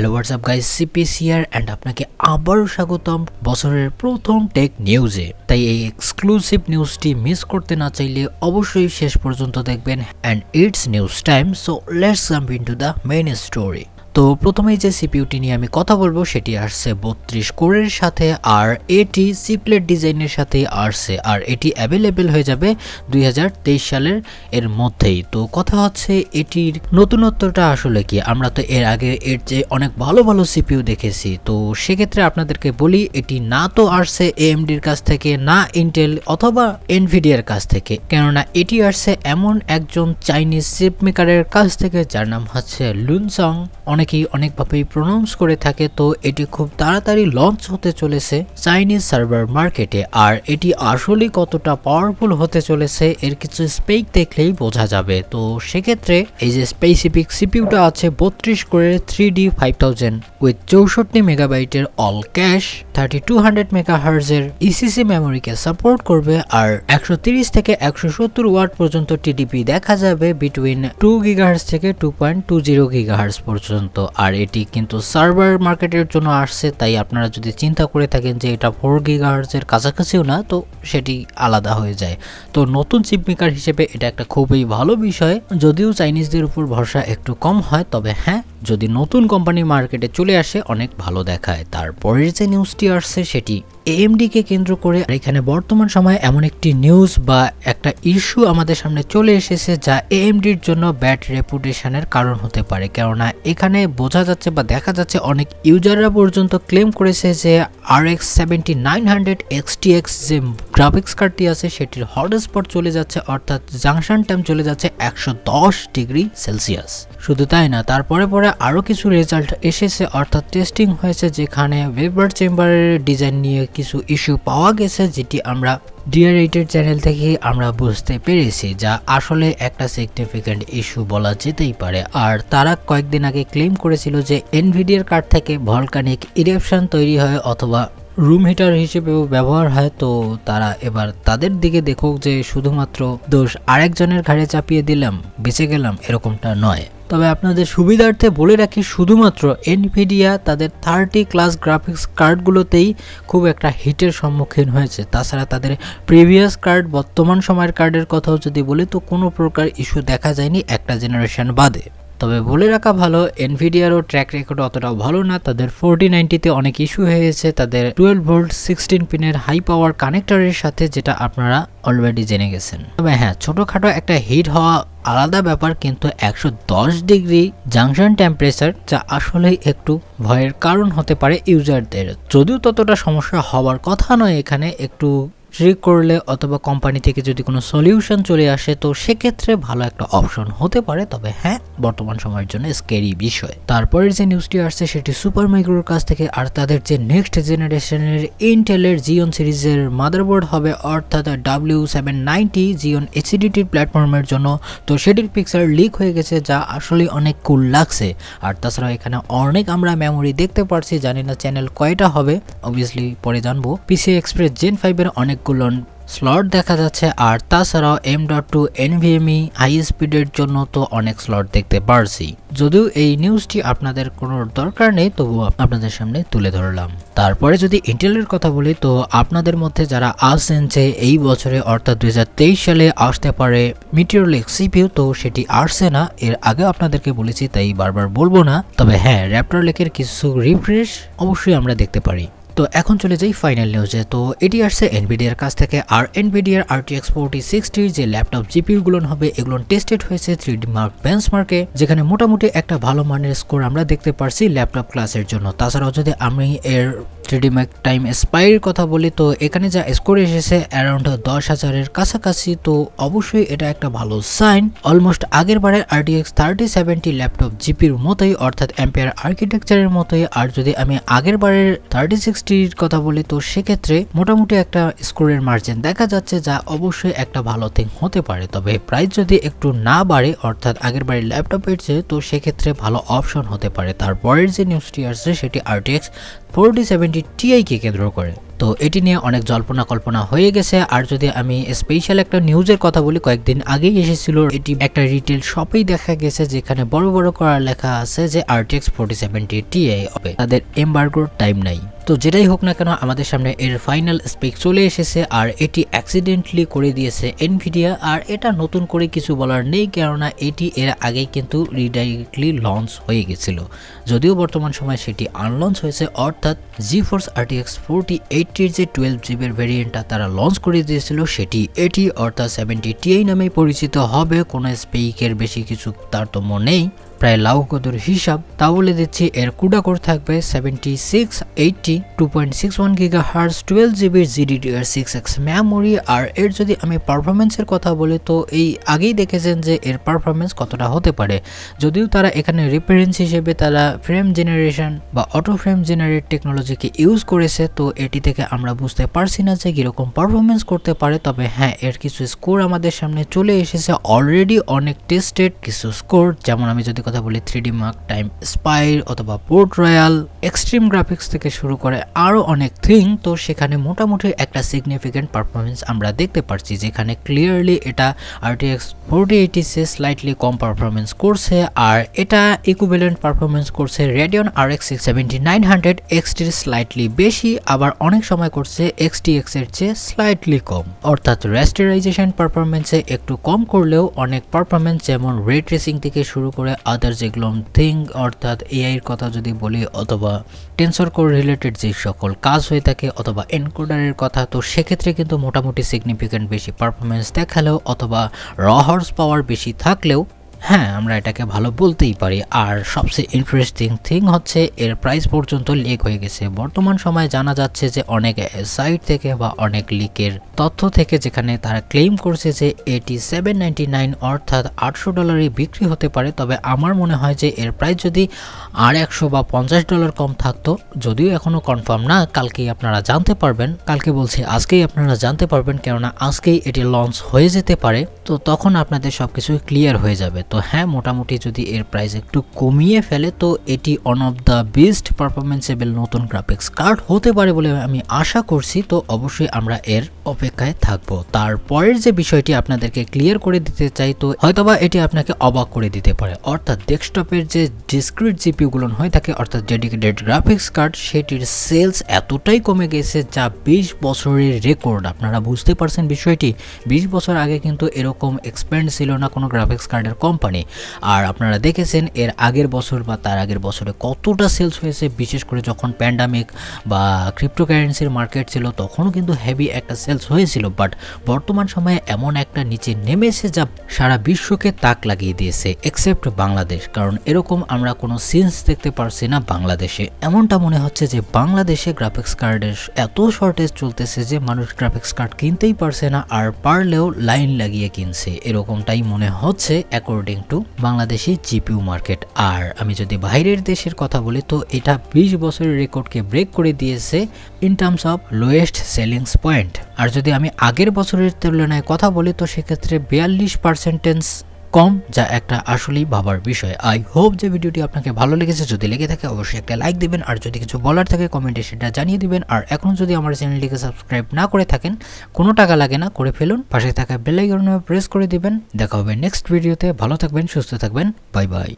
Hello WhatsApp guys, CPS here and আপনাকে আবারও স্বাগতম বছরের প্রথম টেক নিউজে। তাই এই এক্সক্লুসিভ নিউজটি মিস করতে না চাইলে অবশ্যই শেষ পর্যন্ত দেখবেন। And it's news time, so let's jump into the main story. তো প্রথমেই যে সিপিইউটি নিয়ে আমি কথা বলবো সেটি আসছে 32 কোরের সাথে, আর এটি চিপলেট ডিজাইনের সাথে আসছে, আর এটি অ্যাভেলেবেল হয়ে যাবে 2023 সালের এর মধ্যেই। তো কথা হচ্ছে এটির নতুনত্বটা আসলে কি, আমরা তো এর আগে এর যে অনেক ভালো ভালো সিপিইউ দেখেছি। তো সেক্ষেত্রে আপনাদেরকে বলি, এটি না তো আসছে এএমডির কাছ থেকে, না ইন্টেল অথবা এনভিডিয়ার কাছ থেকে, কেননা এটি আসছে এমন একজন চাইনিজ চিপ মেকারের কাছ থেকে যার নাম হচ্ছে লুনসং, অনেকেই অনেকভাবেই প্রনাউন্স করে থাকে। তো এটি খুব তাড়াতাড়ি লঞ্চ হতে চলেছে চাইনিজ সার্ভার মার্কেটে, আর এটি আসলে কতটা পাওয়ারফুল হতে চলেছে এর কিছু স্পেক দেখলেই বোঝা যাবে। তো সেক্ষেত্রে এই যে স্পেসিফিক সিপিইউটা আছে 32 কোরের 3D 5000 উইথ 64 মেগাবাইটের অল ক্যাশ, 3200 মেগাহার্জের ইসিসি মেমোরিকে সাপোর্ট করবে, আর 130 থেকে 170 ওয়াট পর্যন্ত টিডিপি দেখা যাবে বিটুইন 2 গিগাহার্জ থেকে 2.20 গিগাহার্জ পর্যন্ত। আর এটি কিন্তু সার্ভার মার্কেটের জন্য আসছে, তাই আপনারা যদি চিন্তা করে থাকেন যে এটা 4 গিগাহার্জের কাছাকাছিও না, তো সেটি আলাদা হয়ে যায়। তো নতুন চিপ মেকার হিসেবে এটা একটা খুবই ভালো বিষয়, যদিও চাইনিজদের উপর ভরসা একটু কম হয়, তবে হ্যাঁ, যদি নতুন কোম্পানি মার্কেটে চলে আসে অনেক ভালো দেখায়। তারপরের যে নিউজটি আসছে সেটি AMD কে কেন্দ্র করে। এখানে বর্তমান সময়ে এমন একটি নিউজ বা একটা ইস্যু আমাদের সামনে চলে এসেছে যা AMDর জন্য ব্যাড রেপুটেশনের কারণ হতে পারে, কেননা এখানে বোঝা যাচ্ছে বা দেখা যাচ্ছে অনেক ইউজাররা পর্যন্ত ক্লেম করেছে যে RX 7900 XTX যে গ্রাফিক্স কার্ডটি আছে সেটির হটস্পট চলে যাচ্ছে, অর্থাৎ জাংশন টাইম চলে যাচ্ছে 110 ডিগ্রি সেলসিয়াস। শুধু তাই না, তারপরে পরে আরও কিছু রেজাল্ট এসেছে, অর্থাৎ টেস্টিং হয়েছে যেখানে ওয়েবার চেম্বারের ডিজাইন নিয়ে কিছু ইস্যু পাওয়া গেছে, যেটি আমরা ডিআর8 চ্যানেল থেকে আমরা বুঝতে পেরেছি, যা আসলে একটা সিগনিফিক্যান্ট ইস্যু বলা যেতেই পারে। আর তারা কয়েকদিন আগে ক্লেম করেছিল যে এনভিডিয়ার কার্ড থেকে ভলকানিক ইরেপশন তৈরি হয় অথবা রুম হিটার হিসেবেও ব্যবহার হয়। তো তারা এবার তাদের দিকে দেখুক যে শুধুমাত্র দোষ আরেকজনের ঘাড়ে চাপিয়ে দিলাম বেঁচে গেলাম, এরকমটা নয়। তবে আপনাদের সুবিধার্থে বলে রাখি, শুধুমাত্র এনভিডিয়া তাদের 30 ক্লাস গ্রাফিক্স কার্ডগুলোতেই খুব একটা হিটের সম্মুখীন হয়েছে। তাছাড়া তাদের প্রিভিয়াস কার্ড, বর্তমান সময়ের কার্ডের কথাও যদি বলি, তো কোনো প্রকার ইস্যু দেখা যায়নি একটা জেনারেশন বাদে। তবে বলে রাখা ভালো, এনভিডিয়ারও ট্র্যাক রেকর্ড অতটাও ভালো না। তাদের 4090-তে অনেক ইস্যু হয়েছে তাদের 12 ভোল্ট 16 পিনের হাই পাওয়ার কানেক্টরের সাথে, যেটা আপনারা অলরেডি জেনে গেছেন। তবে হ্যাঁ, ছোটোখাটো একটা হিট হওয়া আলাদা ব্যাপার, কিন্তু 110 ডিগ্রি জাংশন টেম্পারেচার, যা আসলেই একটু ভয়ের কারণ হতে পারে ইউজারদের। যদিও ততটা সমস্যা হওয়ার কথা নয়, এখানে একটু ট্রিক করলে অথবা কোম্পানি থেকে যদি কোনো সলিউশন চলে আসে তো সেক্ষেত্রে ভালো একটা অপশন হতে পারে। তবে হ্যাঁ, বর্তমান সময়ের জন্য স্ক্যারি বিষয়। তারপরের যে নিউজটি আসছে সেটি সুপার মাইক্রোর কাছ থেকে, আর তাদের যে নেক্সট জেনারেশনের ইন্টেলের জিওন সিরিজের মাদারবোর্ড হবে, অর্থাৎ W790 জিওন HDD প্ল্যাটফর্মের জন্য। তো সেটির পিকচার লিক হয়ে গেছে, যা আসলে অনেক কুল লাগছে। আর তাছাড়াও এখানে অনেক আমরা মেমোরি দেখতে পারছি, জানি না চ্যানেল কয়টা হবে, অবভিয়াসলি পরে জানবো। PCI Express Gen 5 এর অনেক স্লট দেখা যাচ্ছে, আর তাছাড়াও M.2 NVMe হাই স্পিডের জন্য তো অনেক স্লট দেখতে পারছি। যদিও এই নিউজটি আপনাদের কোনো দরকার নেই, তবুও আপনাদের সামনে তুলে ধরলাম। তারপরে যদি ইন্টেলের কথা বলি, তো আপনাদের মধ্যে যারা আসছেন যে এই বছরে অর্থাৎ 2023 সালে আসতে পারে মিটিওর লেক সিপিইউ, তো সেটি আসছে না। এর আগে আপনাদেরকে বলেছি, তাই বারবার বলবো না। তবে হ্যাঁ, র্যাপটর লেকের কিছু রিফ্রেশ অবশ্যই আমরা দেখতে পারি। তো এখন চলে যাই ফাইনাল নিউজে। তো এটি আসছে এনভিডিয়ার কাছ থেকে, আর এনভিডিয়ার RTX 4060 যে ল্যাপটপ জিপিইউগুলো হবে এগুলো টেস্টেড হয়েছে 3D মার্ক বেঞ্চমার্কে, যেখানে মোটামুটি একটা ভালো মানের স্কোর আমরা দেখতে পারছি ল্যাপটপ ক্লাসের জন্য। তাছাড়াও যদি আমি এর 3D মার্ক টাইম স্পাইর কথা বলি, তো এখানে যা স্কোর এসেছে অ্যারাউন্ড 10,000-এর কাছাকাছি। তো অবশ্যই এটা একটা ভালো সাইন, অলমোস্ট আগের বারের RTX 3070 ল্যাপটপ জিপির মতোই, অর্থাৎ অ্যাম্পিয়ার আর্কিটেকচারের মতোই। আর যদি আমি আগের বারের 3060-র কথা বলি, তো সেক্ষেত্রে মোটামুটি একটা স্কোরের মার্জিন দেখা যাচ্ছে, যা অবশ্যই একটা ভালো থিং হতে পারে। তবে প্রাইস যদি একটু না বাড়ে, অর্থাৎ আগের বারের ল্যাপটপের চেয়ে, তো সেক্ষেত্রে ভালো অপশন হতে পারে। তারপরের যে নিউজটি আসছে সেটি RTX 4070 Ti কে কেন্দ্র করে। তো এটি নিয়ে অনেক জল্পনা কল্পনা হয়ে গেছে। আর যদি আমি স্পেশাল একটা নিউজের কথা বলি, কয়েকদিন আগেই এসেছিল, এটি একটা রিটেল শপেই দেখা গেছে যেখানে বড় বড় করা লেখা আছে যে RTX 4070 Ti হবে, তাদের এমবার্গোর টাইম নাই। তো যেটাই হোক না কেন আমাদের সামনে এর ফাইনাল স্পেক চলে এসেছে আর এটি অ্যাক্সিডেন্টলি করে দিয়েছে এনভিডিয়া। আর এটা নতুন করে কিছু বলার নেই, কেননা এটি এর আগেই কিন্তু রিডাইরেক্টলি লঞ্চ হয়ে গেছিল, যদিও বর্তমান সময় সেটি আনলঞ্চ হয়েছে। অর্থাৎ GeForce RTX 4080 যে 12GB ভ্যারিয়েন্টটা তারা লঞ্চ করে দিয়েছিল সেটি এটি অর্থাৎ 70 Ti নামেই পরিচিত হবে। কোনো স্পেকের বেশি কিছু তারতম্য নেই, প্রায় লাউকদর হিসাব। তা বলে দিচ্ছি এর কুডা কোর থাকবে 7680, 2.61 GHz, 12GB GDDR6X মেমোরি। আর এর যদি আমি পারফরমেন্সের কথা বলি তো এই আগেই দেখেছেন যে এর পারফরমেন্স কতটা হতে পারে, যদিও তারা এখানে রেফারেন্স হিসেবে তারা ফ্রেম জেনারেশন বা অটো ফ্রেম জেনারেট টেকনোলজিকে ইউজ করেছে। তো এটি থেকে আমরা বুঝতে পারছি না যে কীরকম পারফরমেন্স করতে পারে, তবে হ্যাঁ এর কিছু স্কোর আমাদের সামনে চলে এসেছে অলরেডি, অনেক টেস্টেড কিছু স্কোর। যেমন আমি যদি কথা বলি 3D Mark টাইম স্পাইর অথবা পোর্ট রয়্যাল, এক্সট্রিম গ্রাফিক্স থেকে শুরু করে আরও অনেক থিং। তো সেখানে মোটামুটি একটা সিগনিফিকেন্ট পারফরমেন্স আমরা দেখতে পাচ্ছি, যেখানে ক্লিয়ারলি এটা RTX 4080 সে স্লাইটলি কম পারফরমেন্স করছে। আর এটা ইকুইভ্যালেন্ট পারফরমেন্স করছে Radeon RX 7900 XT-র স্লাইটলি বেশি, আবার অনেক সময় করছে XTX এর চেয়ে স্লাইটলি কম। অর্থাৎ রেস্টারাইজেশন পারফরমেন্সে একটু কম করলেও অনেক পারফরমেন্স যেমন রে ট্রেসিং থেকে শুরু করে আদার যেগুলো থিং অর্থাৎ AI এর কথা যদি বলি অথবা টেনসর কোর রিলেটেড যে সকল কাজ হয়ে থাকে অথবা এনকোডারের কথা, তো সেক্ষেত্রে কিন্তু মোটামুটি সিগনিফিকেন্ট বেশি পারফরমেন্স দেখালেও অথবা র হর্স পাওয়ার বেশি থাকলেও হ্যাঁ আমরা এটাকে ভালো বলতেই পারি। আর সবচেয়ে ইন্টারেস্টিং থিং হচ্ছে এর প্রাইস পর্যন্ত লিক হয়ে গেছে। বর্তমান সময়ে জানা যাচ্ছে যে অনেক সাইট থেকে বা অনেক লিকের তথ্য থেকে যেখানে তারা ক্লেম করছে যে এটি $799 অর্থাৎ $800 বিক্রি হতে পারে। তবে আমার মনে হয় যে এর প্রাইস যদি আর $100 বা $50 কম থাকতো, যদিও এখনো কনফার্ম না, কালকেই আপনারা জানতে পারবেন। কালকে বলছি আজকেই আপনারা জানতে পারবেন, কেননা আজকেই এটি লঞ্চ হয়ে যেতে পারে। তো তখন আপনাদের সবকিছু ক্লিয়ার হয়ে যাবে। তো হ্যাঁ মোটামুটি যদি এর প্রাইস একটু কমিয়ে ফেলে তো এটি ওয়ান অফ দ্য বেস্ট পারফরমেন্সেবল নতুন গ্রাফিক্স কার্ড হতে পারে বলে আমি আশা করছি। তো অবশ্যই আমরা এর অপেক্ষায় থাকবো। তারপরের যে বিষয়টি আপনাদেরকে ক্লিয়ার করে দিতে চাই, তো হয়তোবা এটি আপনাকে অবাক করে দিতে পারে। অর্থাৎ ডেস্কটপের যে ডিসক্রিট জিপিইউগুলো হয়ে থাকে অর্থাৎ ডেডিকেটেড গ্রাফিক্স কার্ড, সেটির সেলস এতটাই কমে গেছে যা 20 বছরের রেকর্ড। আপনারা বুঝতে পারছেন বিষয়টি, 20 বছর আগে কিন্তু এরকম এক্সপেন্ড ছিল না কোনো গ্রাফিক্স কার্ডের কোম্পানি। আর আপনারা দেখেছেন এর আগের বছর বা তার আগের বছরে কতটা সেলস হয়েছে, বিশেষ করে যখন প্যান্ডামিক বা ক্রিপ্টোকারেন্সির মার্কেট ছিল তখনও কিন্তু হেভি একটা সেলস হয়েছিল। বাট বর্তমান সময়ে এমন একটা নিচে নেমেছে যা সারা বিশ্বকে তাক লাগিয়ে দিয়েছে এক্সেপ্ট বাংলাদেশ, কারণ এরকম আমরা কোনো সিনস দেখতে পারছি না বাংলাদেশে। এমনটা মনে হচ্ছে যে বাংলাদেশে গ্রাফিক্স কার্ডের এত শর্টেজ চলতেছে যে মানুষ গ্রাফিক্স কার্ড কিনতেই পারছে না, আর পারলেও লাইন লাগিয়ে কিনছে, এরকমটাই মনে হচ্ছে according to Bangladeshi GPU market. আর আমি যদি বাইরের দেশের কথা বলি তো এটা 20 বছরের রেকর্ডকে ব্রেক করে দিয়েছে in terms of lowest sellings point. আর যদি আমি আগের বছরের তুলনায় কথা বলি তো সেক্ষেত্রে 42% কম, যা একটা আসলেই ভাবার বিষয়। আই হোপ যে ভিডিওটি আপনাকে ভালো লেগেছে। যদি লেগে থাকে অবশ্যই একটা লাইক দিবেন, আর যদি কিছু বলার থাকে কমেন্টে সেটা জানিয়ে দিবেন। আর এখন যদি আমার চ্যানেলটিকে সাবস্ক্রাইব না করে থাকেন, কোনো টাকা লাগে না, করে ফেলুন। পাশে থাকা বেল আইকনে প্রেস করে দিবেন। দেখা হবে নেক্সট ভিডিওতে। ভালো থাকবেন, সুস্থ থাকবেন, বাই বাই।